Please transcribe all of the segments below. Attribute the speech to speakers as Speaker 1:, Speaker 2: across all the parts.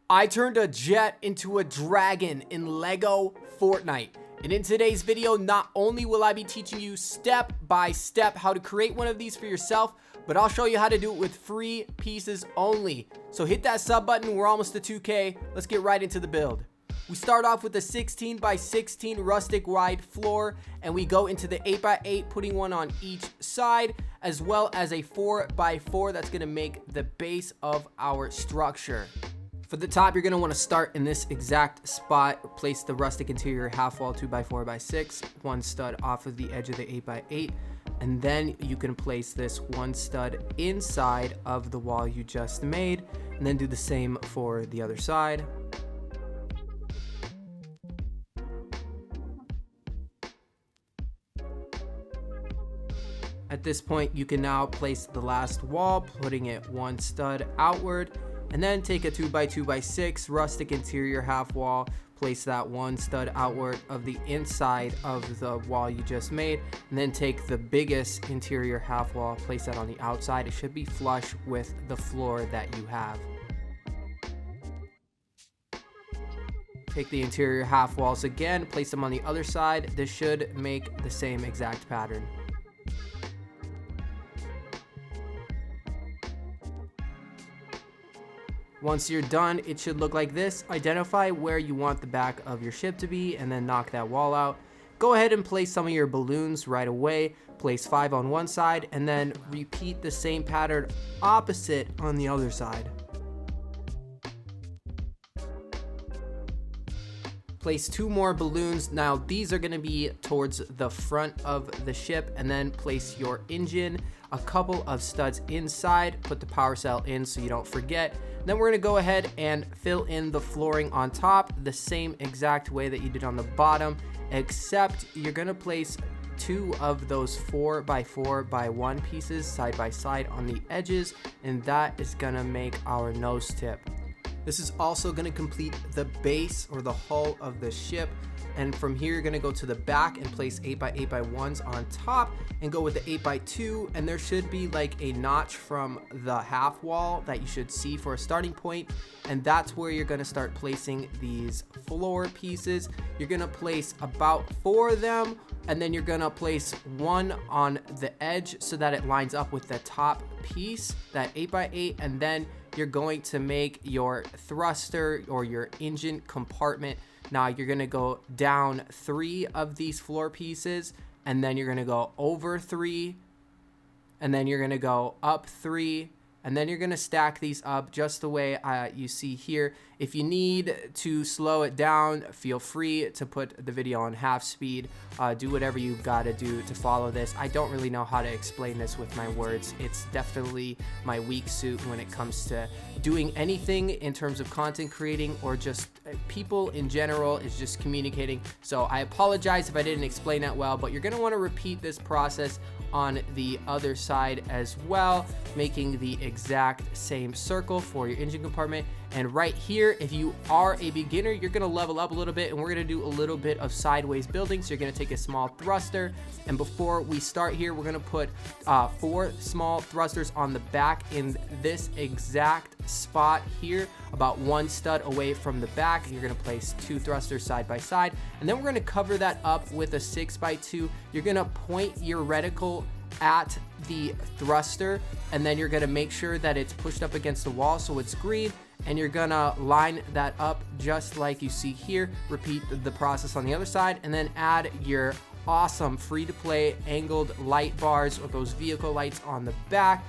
Speaker 1: I turned a jet into a dragon in LEGO Fortnite. And in today's video, not only will I be teaching you step by step how to create one of these for yourself, but I'll show you how to do it with free pieces only. So hit that sub button, we're almost to 2K. Let's get right into the build. We start off with a 16 by 16 rustic wide floor, and we go into the 8 by 8, putting one on each side, as well as a 4 by 4 that's gonna make the base of our structure. For the top, you're gonna wanna start in this exact spot. Place the rustic interior half wall 2 by 4 by 6, one stud off of the edge of the 8 by 8, and then you can place this one stud inside of the wall you just made, and then do the same for the other side. At this point, you can now place the last wall, putting it one stud outward, and then take a 2 by 2 by 6 rustic interior half wall, place that one stud outward of the inside of the wall you just made, and then take the biggest interior half wall, place that on the outside. It should be flush with the floor that you have. Take the interior half walls again, place them on the other side. This should make the same exact pattern. Once you're done, it should look like this. Identify where you want the back of your ship to be and then knock that wall out. Go ahead and place some of your balloons right away. Place 5 on one side and then repeat the same pattern opposite on the other side. Place 2 more balloons. Now these are going to be towards the front of the ship, and then place your engine, a couple of studs inside, put the power cell in so you don't forget. Then we're going to go ahead and fill in the flooring on top the same exact way that you did on the bottom, except you're going to place 2 of those 4 by 4 by 1 pieces side by side on the edges, and that is going to make our nose tip. This is also going to complete the base or the hull of the ship. And from here, you're going to go to the back and place 8 by 8 by 1s on top and go with the 8 by 2. And there should be like a notch from the half wall that you should see for a starting point. And that's where you're going to start placing these floor pieces. You're going to place about 4 of them, and then you're going to place 1 on the edge so that it lines up with the top piece, that 8 by 8, and then you're going to make your thruster or your engine compartment. Now you're going to go down 3 of these floor pieces, and then you're going to go over 3, and then you're going to go up 3, and then you're going to stack these up just the way you see here. If you need to slow it down, feel free to put the video on half speed. Do whatever you've got to do to follow this. I don't really know how to explain this with my words. It's definitely my weak suit when it comes to doing anything in terms of content creating or just people in general. Is just communicating. So I apologize if I didn't explain that well, but you're going to want to repeat this process on the other side as well, making the exact same circle for your engine compartment. And right here, if you are a beginner, you're going to level up a little bit, and we're going to do a little bit of sideways building. So you're going to take a small thruster, and before we start here, we're going to put 4 small thrusters on the back in this exact spot here, about 1 stud away from the back. You're going to place 2 thrusters side by side, and then we're going to cover that up with a 6 by 2. You're going to point your reticle at the thruster, and then you're going to make sure that it's pushed up against the wall so it's green, and you're gonna line that up just like you see here. Repeat the process on the other side, and then add your awesome free-to-play angled light bars or those vehicle lights on the back.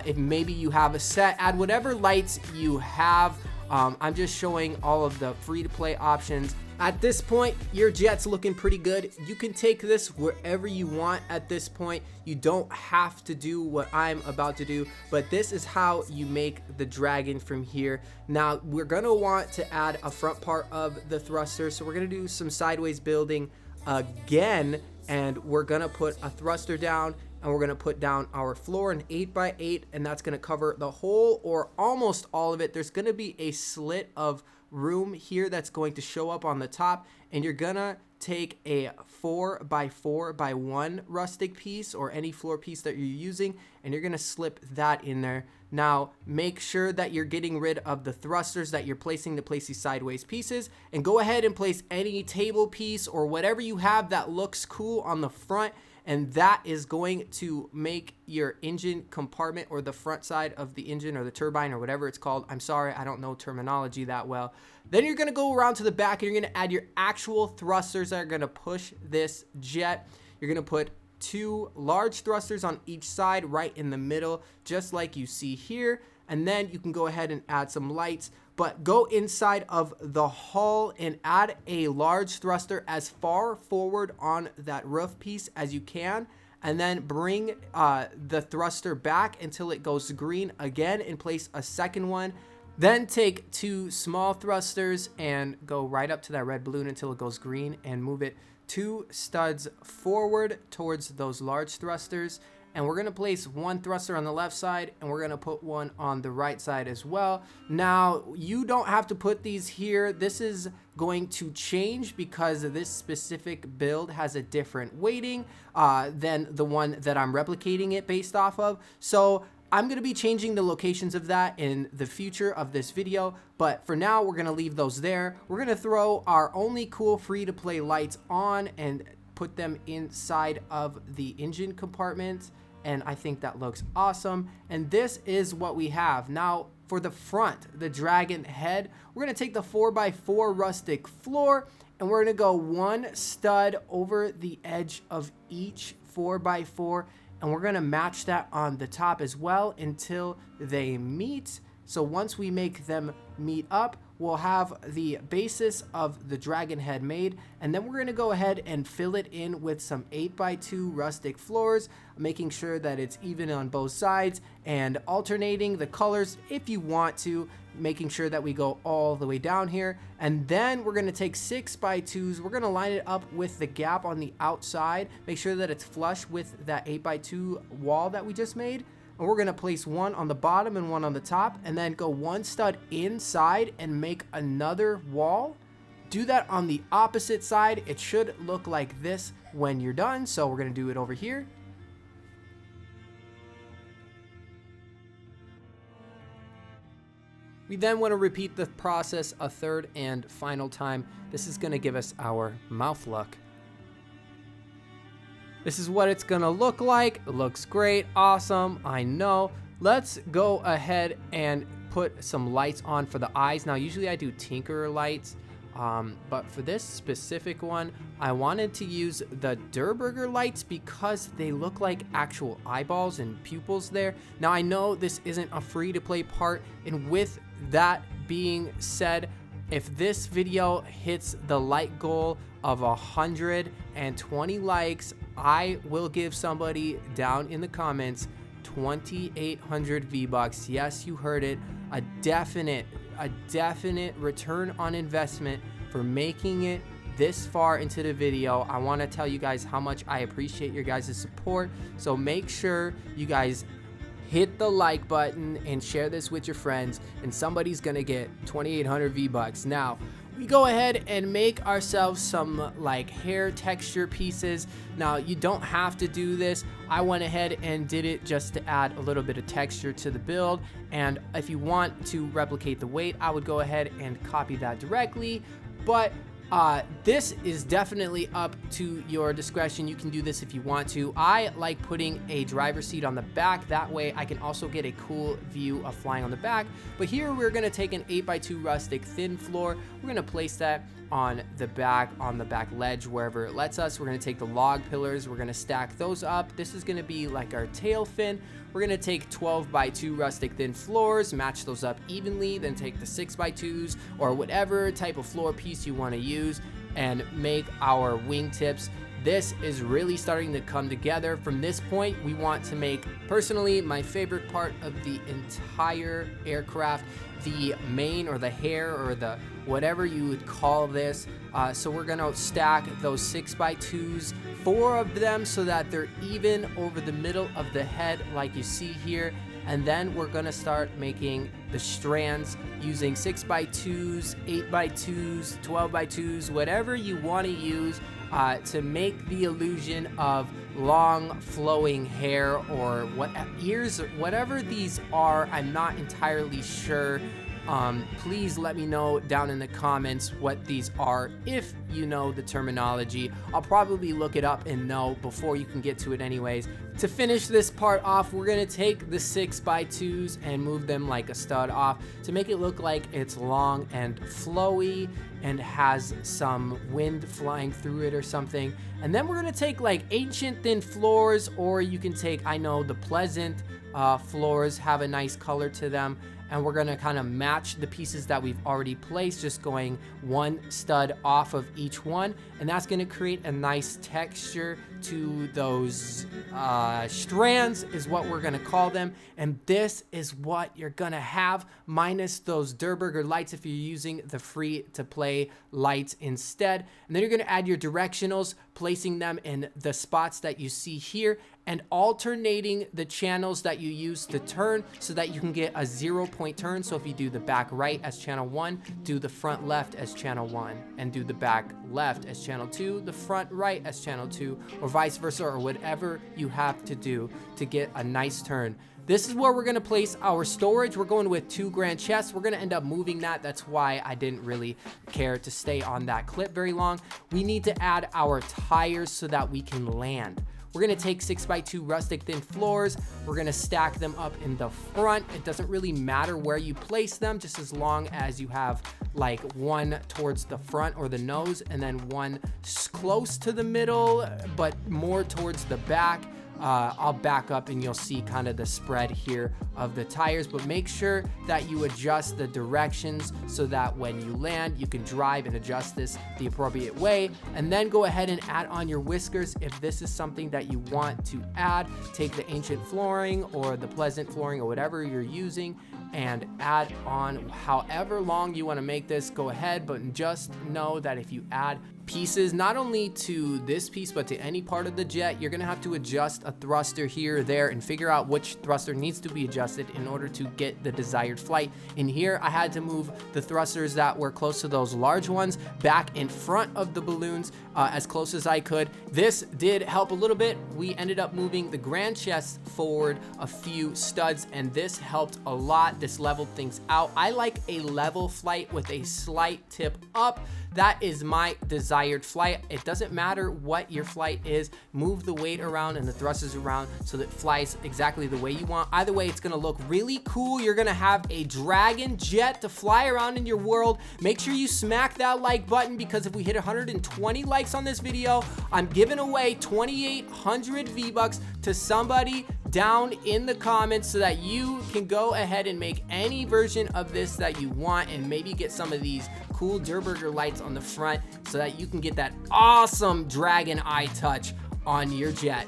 Speaker 1: If maybe you have a set, add whatever lights you have. I'm just showing all of the free-to-play options. At this point, your jet's looking pretty good. You can take this wherever you want at this point. You don't have to do what I'm about to do, but this is how you make the dragon from here. Now, we're gonna want to add a front part of the thruster, so we're gonna do some sideways building again, and we're gonna put a thruster down, and we're gonna put down our floor in 8 by 8, and that's gonna cover the whole or almost all of it. There's gonna be a slit of room here that's going to show up on the top, and you're gonna take a 4x4x1 rustic piece or any floor piece that you're using, and you're gonna slip that in there. Now make sure that you're getting rid of the thrusters that you're placing to place these sideways pieces, and go ahead and place any table piece or whatever you have that looks cool on the front, and that is going to make your engine compartment, or the front side of the engine, or the turbine, or whatever it's called. I'm sorry, I don't know terminology that well. Then you're gonna go around to the back and you're gonna add your actual thrusters that are gonna push this jet. You're gonna put 2 large thrusters on each side right in the middle, just like you see here. And then you can go ahead and add some lights, but go inside of the hull and add a large thruster as far forward on that roof piece as you can, and then bring the thruster back until it goes green again, and place a second one. Then take 2 small thrusters and go right up to that red balloon until it goes green, and move it 2 studs forward towards those large thrusters. And we're gonna place 1 thruster on the left side, and we're gonna put 1 on the right side as well. Now, you don't have to put these here. This is going to change because this specific build has a different weighting than the one that I'm replicating it based off of. So I'm going to be changing the locations of that in the future of this video, but for now we're going to leave those there. We're going to throw our only cool free to play lights on and put them inside of the engine compartment, and I think that looks awesome. And this is what we have. Now for the front, the dragon head, we're going to take the 4x4 rustic floor, and we're going to go 1 stud over the edge of each 4x4, and we're gonna match that on the top as well until they meet. So once we make them meet up, we'll have the basis of the dragon head made, and then we're gonna go ahead and fill it in with some 8x2 rustic floors, making sure that it's even on both sides, and alternating the colors if you want to, making sure that we go all the way down here. And then we're gonna take 6x2s, we're gonna line it up with the gap on the outside, make sure that it's flush with that 8x2 wall that we just made. And we're gonna place 1 on the bottom and 1 on the top, and then go 1 stud inside and make another wall. Do that on the opposite side. It should look like this when you're done. So we're gonna do it over here. We then want to repeat the process a third and final time. This is going to give us our mouth look. This is what it's going to look like. It looks great. Awesome. I know. Let's go ahead and put some lights on for the eyes. Now, usually I do Tinker lights, but for this specific one, I wanted to use the Durr lights because they look like actual eyeballs and pupils there. Now, I know this isn't a free-to-play part, and with that being said, if this video hits the like goal of 120 likes, I will give somebody down in the comments 2,800 V-Bucks. Yes, you heard it. A definite return on investment for making it this far into the video. I want to tell you guys how much I appreciate your guys' support. So make sure you guys hit the like button and share this with your friends, and somebody's gonna get 2,800 V-Bucks. Now, we go ahead and make ourselves some like hair texture pieces. Now, you don't have to do this. I went ahead and did it just to add a little bit of texture to the build, and if you want to replicate the weight, I would go ahead and copy that directly, but this is definitely up to your discretion. You can do this if you want to. I like putting a driver's seat on the back. That way I can also get a cool view of flying on the back. But here we're going to take an 8x2 rustic thin floor. We're going to place that on the back ledge wherever it lets us. We're going to take the log pillars. We're going to stack those up. This is going to be like our tail fin. We're going to take 12x2 rustic thin floors, match those up evenly, then take the 6x2s or whatever type of floor piece you want to use and make our wingtips. This is really starting to come together. From this point, we want to make, personally, my favorite part of the entire aircraft, the mane or the hair or the whatever you would call this. So we're gonna stack those 6x2s, 4 of them, so that they're even over the middle of the head like you see here. And then we're gonna start making the strands using 6x2s, 8x2s, 12x2s, whatever you want to use to make the illusion of long flowing hair or what ears, whatever these are. I'm not entirely sure. Please let me know down in the comments what these are if you know the terminology. I'll probably look it up and know before you can get to it anyways. To finish this part off, we're gonna take the 6x2s and move them like a stud off to make it look like it's long and flowy and has some wind flying through it or something. And then we're gonna take like ancient thin floors, or you can take, I know the pleasant floors have a nice color to them, and we're gonna kind of match the pieces that we've already placed, just going one stud off of each one, and that's gonna create a nice texture to those strands is what we're gonna call them. And this is what you're gonna have, minus those Durr lights if you're using the free to play lights instead. And then you're gonna add your directionals, placing them in the spots that you see here, and alternating the channels that you use to turn so that you can get a 0-point turn. So if you do the back right as channel 1, do the front left as channel 1, and do the back left as channel 2, the front right as channel 2, or vice versa, or whatever you have to do to get a nice turn. This is where we're gonna place our storage. We're going with 2 grand chests. We're gonna end up moving that. That's why I didn't really care to stay on that clip very long. We need to add our tires so that we can land. We're gonna take 6x2 rustic thin floors. We're gonna stack them up in the front. It doesn't really matter where you place them, just as long as you have like one towards the front or the nose, and then one close to the middle, but more towards the back. I'll back up and you'll see kind of the spread here of the tires, but make sure that you adjust the directions so that when you land, you can drive and adjust this the appropriate way. And then go ahead and add on your whiskers if this is something that you want to add. Take the ancient flooring or the pleasant flooring or whatever you're using and add on however long you want to make this. Go ahead, but just know that if you add pieces, not only to this piece but to any part of the jet, you're gonna have to adjust a thruster here or there and figure out which thruster needs to be adjusted in order to get the desired flight. In here, I had to move the thrusters that were close to those large ones back in front of the balloons as close as I could. This did help a little bit. We ended up moving the grand chest forward a few studs, and this helped a lot. This leveled things out. I like a level flight with a slight tip up. That is my desired flight. It doesn't matter what your flight is. Move the weight around and the thrusters around so that it flies exactly the way you want. Either way, it's gonna look really cool. You're gonna have a dragon jet to fly around in your world. Make sure you smack that like button, because if we hit 120 likes on this video, I'm giving away 2,800 V-Bucks to somebody down in the comments so that you can go ahead and make any version of this that you want, and maybe get some of these cool Durr lights on the front so that you can get that awesome dragon eye touch on your jet.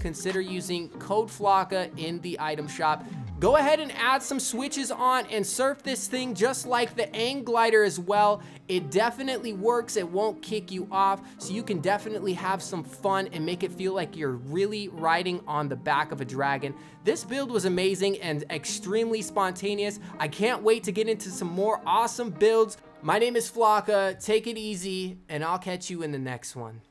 Speaker 1: Consider using code FLOCKA in the item shop. Go ahead and add some switches on and surf this thing just like the Ang glider as well. It definitely works. It won't kick you off, so you can definitely have some fun and make it feel like you're really riding on the back of a dragon. This build was amazing and extremely spontaneous. I can't wait to get into some more awesome builds. My name is Flocka. Take it easy, and I'll catch you in the next one.